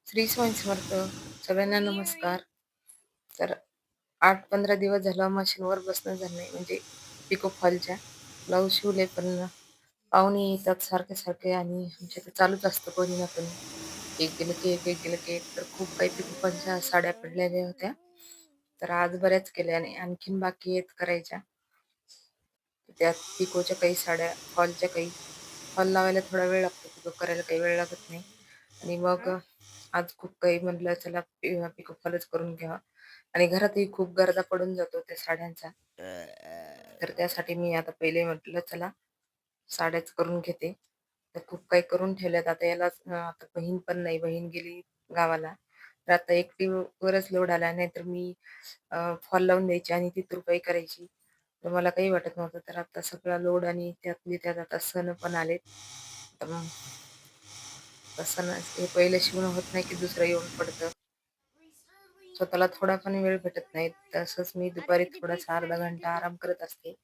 श्री स्वामी समर्थ. सगळ्यांना नमस्कार. तर 8-15 दिवस झालं मशीनवर बसणं झालं नाही. म्हणजे पिको फॉलच्या ब्लाऊज शिवले, पण पाहुणे येतात सारखे-सारखे आणि आमच्या इथे चालूच असतं कोणी ना कोणी. एक गेलं की एक, एक गेलं की एक. तर खूप काही पिको फॉलच्या साड्या पडलेल्या होत्या. तर आज बऱ्याच केल्या आणि आणखीन बाकी आहेत करायच्या. त्यात पिकोच्या काही साड्या, फॉलच्या काही. फॉल लावायला थोडा वेळ लागतो, पिको करायला काही वेळ लागत नाही. आणि मग आज खूप काही म्हटलं चला पिको फॉलच करून घ्यावा. आणि घरातही खूप गर्दा पडून जातो त्या साड्यांचा. तर त्यासाठी मी आता पहिले म्हटलं चला साड्याच करून घेते. तर खूप काही करून ठेवल्यात. आता याला आता बहीण पण नाही, बहीण गेली गावाला. तर आता एकटीवरच लोड आला. नाहीतर मी फॉल लावून द्यायची आणि ती तुरपाई करायची. तर मला काही वाटत नव्हतं. तर आता सगळा लोड आणि त्यातली त्यात आता सण पण आलेत. तर मग सण हे पहिलं शिवणं होत नाही की दुसरं येऊन पडतं. स्वतःला थोडा पण वेळ भेटत नाही. तसंच मी दुपारी थोडासा अर्धा घंटा आराम करत असते.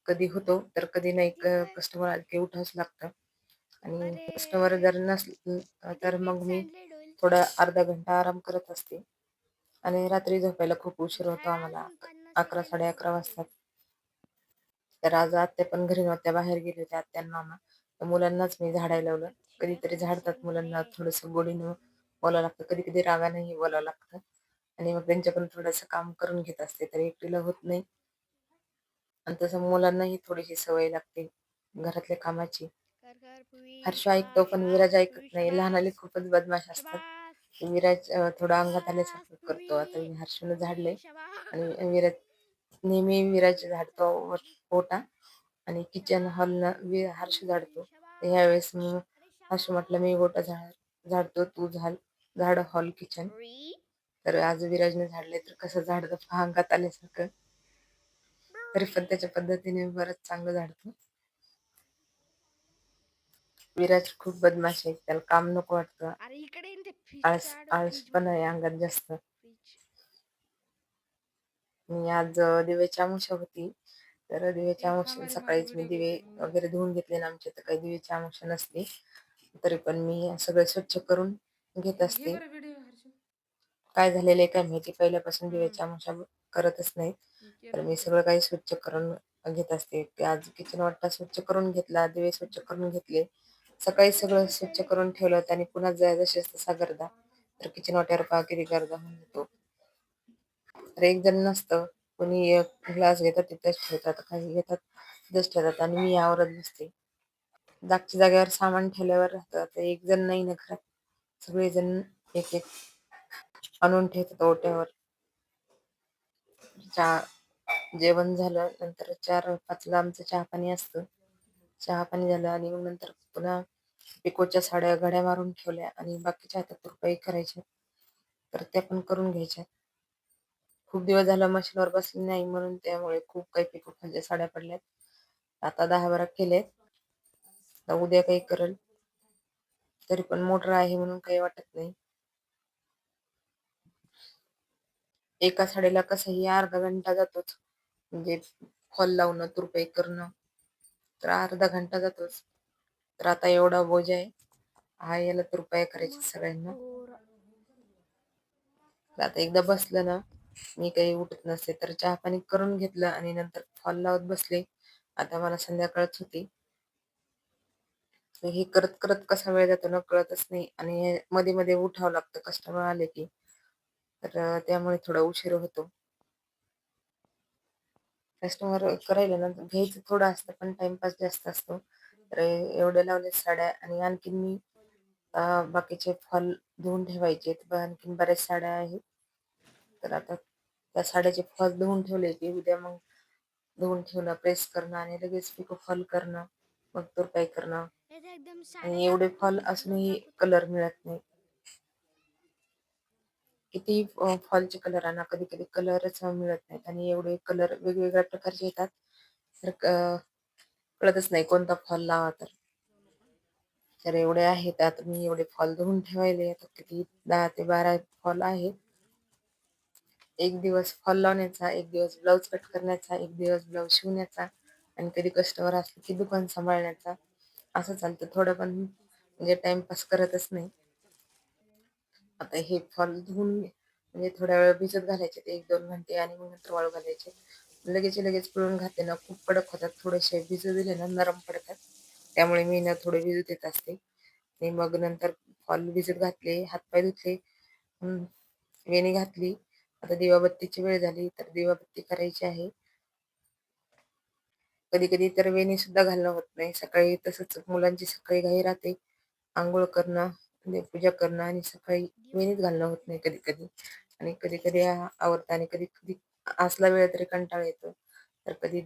कधी होतो तर कधी नाही. कस्टमर आले की उठावंच लागतं. आणि कस्टमर जर नसलं तर मग मी थोडा अर्धा घंटा आराम करत असते. आणि रात्री झोपायला खूप उशीर होतो आम्हाला. 11, 11:30 वाजतात. तर आज आत्या पण घरी नव्हत्या, बाहेर गेले होते आत्या आणि मामा. तर मुलांनाच मी झाडायला लावलं. कधीतरी झाडतात मुलांना, थोडंसं गोडीनं बोलावं लागतं, कधी-कधी रागानेही बोलावं लागतं. आणि मग त्यांच्याकडून थोडंसं काम करून घेत असते. तर एकटीला होत नाही. आणि तसं मुलांनाही थोडीशी सवय लागते घरातल्या कामाची. हर्ष ऐकतो पण विराज ऐकत नाही. लहानाले खूपच बदमाश असतात. विराज थोडा अंगात आल्यासारखं करतो. आता हर्षनं झाडलंय आणि विराज नेहमी विराज झाडतो ओटा आणि किचन हॉलनं हर्ष झाडतो. तर ह्यावेळेस मी हर्ष म्हटलं मी ओटा झाडतो, तू झाड हॉल किचन. तर आज विराजने झाडले, तर कसं झाडतं पहा अंगात आल्यासारखं. तरी पण त्याच्या पद्धतीने बरंच चांगलं झाडतो. विराज खूप बदमाश आहे. त्याला काम नको वाटतं. आळसपणा आहे अंगात जास्त. आणि आज दिव्याची अमावस्या होती. तर दिव्याच्या अमावस्येला सकाळीच मी दिवे वगैरे धुवून घेतले ना, आमच्या इथं काही दिव्याची अमावस्या नसते. तरी पण मी सगळं स्वच्छ करून घेत असते. काय झालेलं आहे काय माहिती, पहिल्यापासून दिव्याची अमावस्या करतच नाहीत. तर मी सगळं काही स्वच्छ करून घेत असते. ते आज किचन वाटा स्वच्छ करून घेतला, दिवे स्वच्छ करून घेतले. सकाळी सगळं स्वच्छ करून ठेवलं होतं आणि पुन्हा जशीस तसा गर्दा. तर किचन वाट्यावर पहा किती गर्दा होऊन जातो. तर एक जण नसतं. कोणी एक ग्लास घेतात तिथेच ठेवतात, काही घेतात तिथेच ठेवतात आणि मी आवरत बसते. जागच्या जागेवर सामान ठेवल्यावर राहतं. तर एक जण नाही ना घरात. सगळेजण एक-एक आणून ठेवतात ओट्यावर. जेवण झालं नंतर 4-5 ला आमचं चहा-पाणी असतं. चहा-पाणी झालं आणि मग नंतर पुन्हा पिकोच्या साड्या घड्या मारून ठेवल्या आणि बाकीच्या आता तुरपाई करायच्या. तर त्या पण करून घ्यायच्या. खूप दिवस झालं मशीनवर बसली नाही म्हणून त्यामुळे खूप काही पिको फॉलच्या साड्या पडल्यात. आता 10-12 केलेत. आता उद्या काही करेल. तरी पण मोटर आहे म्हणून काही वाटत नाही. एका साडीला कसंही अर्धा घंटा जातोच. म्हणजे फॉल लावणं, तुरपाई करणं. तर अर्धा घंटा जातोच. तर आता एवढा बोजा आहे. हा याला तुरपाई करायच्या सगळ्यांना. तर आता एकदा बसलं ना, मी काही उठत नसते. तर चहा-पाणी करून घेतलं आणि नंतर फॉल लावत बसले. आता मला संध्याकाळच होती. तर हे करत-करत कसा वेळ जातो ना कळतच नाही आणि मध्ये-मध्ये उठावं लागतं कस्टमर आले की. तर त्यामुळे थोडा उशीर होतो. कस्टमर करायला ना घ्यायचं थोडं असतं, पण टाईमपास जास्त असतो. तर एवढ्या लावल्या साड्या आणि आणखीन मी बाकीचे फॉल धुवून ठेवायचे. आणखीन बऱ्याच साड्या आहेत. तर आता त्या साड्याचे फॉल धुवून ठेवले की उद्या मग धुवून ठेवणं, प्रेस करणं आणि लगेच पिको फॉल करणं, मग तुरपाई करणं. आणि एवढे फॉल असूनही कलर मिळत नाही. कितीही फॉलचे कलर आणा, कधी-कधी कलरच मिळत नाहीत आणि एवढे कलर वेगवेगळ्या प्रकारचे येतात. तर कळतच नाही कोणता फॉल लावा तर. तर एवढे आहेत. आता मी एवढे फॉल धुवून ठेवायले. आता किती 10 ते 12 फॉल आहेत. एक दिवस फॉल लावण्याचा, एक दिवस ब्लाऊज कट करण्याचा, एक दिवस ब्लाऊज शिवण्याचा आणि कधी कस्टमर असले की दुकान सांभाळण्याचा. असं चालतं. थोडं पण म्हणजे टाईमपास करतच नाही. आता हे फॉल धुवून म्हणजे थोड्या वेळ भिजत घालायचे ते 1-2 घंटे आणि मग नंतर वाळू घालायचे. लगेच पिळून घातले ना खूप कडक होतात. थोडेसे भिजू दिले ना नरम पडतात. त्यामुळे मी ना थोडे भिजू देत असते. आणि मग नंतर फॉल भिजत घातले, हात धुतले, वेणी घातली. आता दिवाबत्तीची वेळ झाली तर दिवाबत्ती करायची आहे. कधी-कधी तर वेणी सुद्धा घालणं होत नाही. सकाळी तसंच मुलांची सकाळी घाई राहते. अंघोळ करणं, देवपूजा करणं आणि सकाळी वेणीच घालणं होत नाही कधी-कधी. आणि कधी-कधी आवरतं आणि कधी-कधी असला वेळ तरी कंटाळा येतो. तर कधी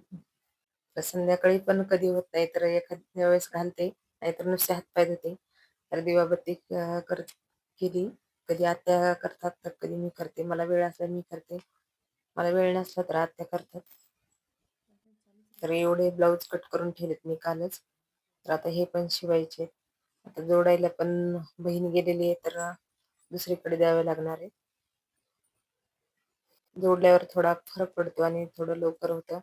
संध्याकाळी पण कधी होत नाही तर एखाद्या वेळेस घालते, नाहीतर नुसते हात धुते. तर दिवाबत्ती केली. कधी आत्या करतात, तर कधी मी करते. मला वेळ असला मी करते. मला वेळ नसला तर आत्या करतात. तर एवढे ब्लाउज कट करून ठेवलेत मी कालच. तर आता हे पण शिवायचे. आता जोडायला पण बहीण गेलेली आहे, तर दुसरीकडे द्यावे लागणार आहे. जोडल्यावर थोडा फरक पडतो आणि थोडं लवकर होतं.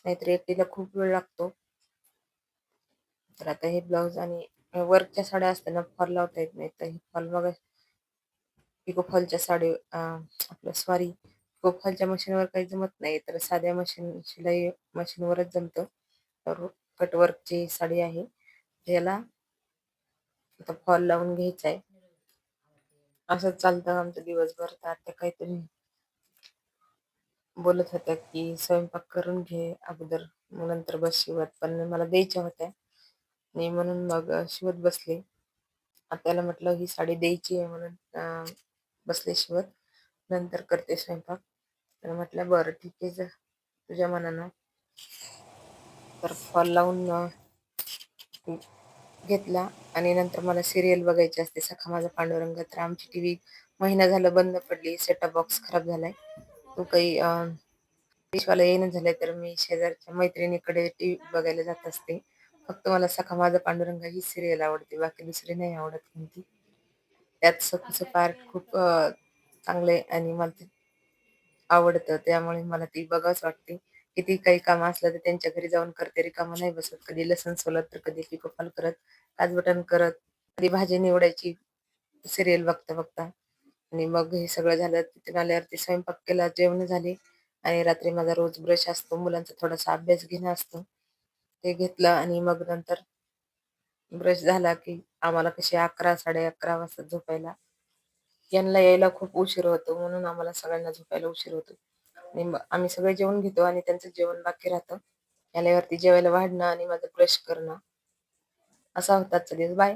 नाहीतर एकटीला खूप वेळ लागतो. तर आता हे ब्लाऊज आणि वर्कच्या साड्या असताना फॉल लावता येत नाही. तर हे फॉल बघा पिको फॉलच्या साडी आपलं सॉरी पिको फॉलच्या मशीनवर काही जमत नाही. तर साध्या शिलाई मशीनवरच जमतं. तर कटवर्कची साडी आहे. याला आता फॉल लावून घ्यायचा आहे. असंच चालतं आमचं दिवसभर. तर आता काहीतरी बोलत होत्या की स्वयंपाक करून घे अगोदर, मग नंतर बस शिवत. पण मला द्यायच्या होत्या आणि म्हणून मग शिवत बसले. आत्याला म्हटलं ही साडी द्यायची आहे म्हणून बसले शिवत. नंतर करते स्वयंपाक. तर म्हटलं बरं ठीक आहे तुझ्या मनानं. तर फॉल लावून घेतला आणि नंतर मला सिरियल बघायची असते सखा माझा पांडुरंग. तर आमची टीव्ही महिना झाला बंद पडली. सेटअप बॉक्स खराब झालाय. तो काही डिशवाला येणं झालंय तर मी शेजारच्या मैत्रिणीकडे टीव्ही बघायला जात असते. फक्त मला सखा माझा पांडुरंग ही सिरियल आवडते, बाकी दुसरी नाही आवडत कोणती. त्यात सखूचं पार्ट खूप चांगले आणि मला ते आवडतं. त्यामुळे मला ती बघावंच वाटते. किती काही कामं असलं तर त्यांच्या घरी जाऊन करते. रिकामं नाही बसत. कधी लसूण सोलत, तर कधी पिको फॉल करत, काजबटन करत, कधी भाजी निवडायची सिरियल बघता-बघता. आणि मग हे सगळं झालं. तिथून आल्यावरती स्वयंपाक केला, जेवण झाली आणि रात्री माझा रोज ब्रश असतो. मुलांचा थोडासा अभ्यास घेणं असतं. ते घेतलं आणि मग नंतर ब्रश झाला की आम्हाला कशी 11, 11:30 वाजता झोपायला. यांना यायला खूप उशीर होतो म्हणून आम्हाला सगळ्यांना झोपायला उशीर होतो. आणि मग आम्ही सगळे जेवून घेतो आणि त्यांचं जेवण बाकी राहतं. आल्यावरती जेवायला वाढणं आणि माझं ब्रश करणं असा होता आजचा दिवस. बाय.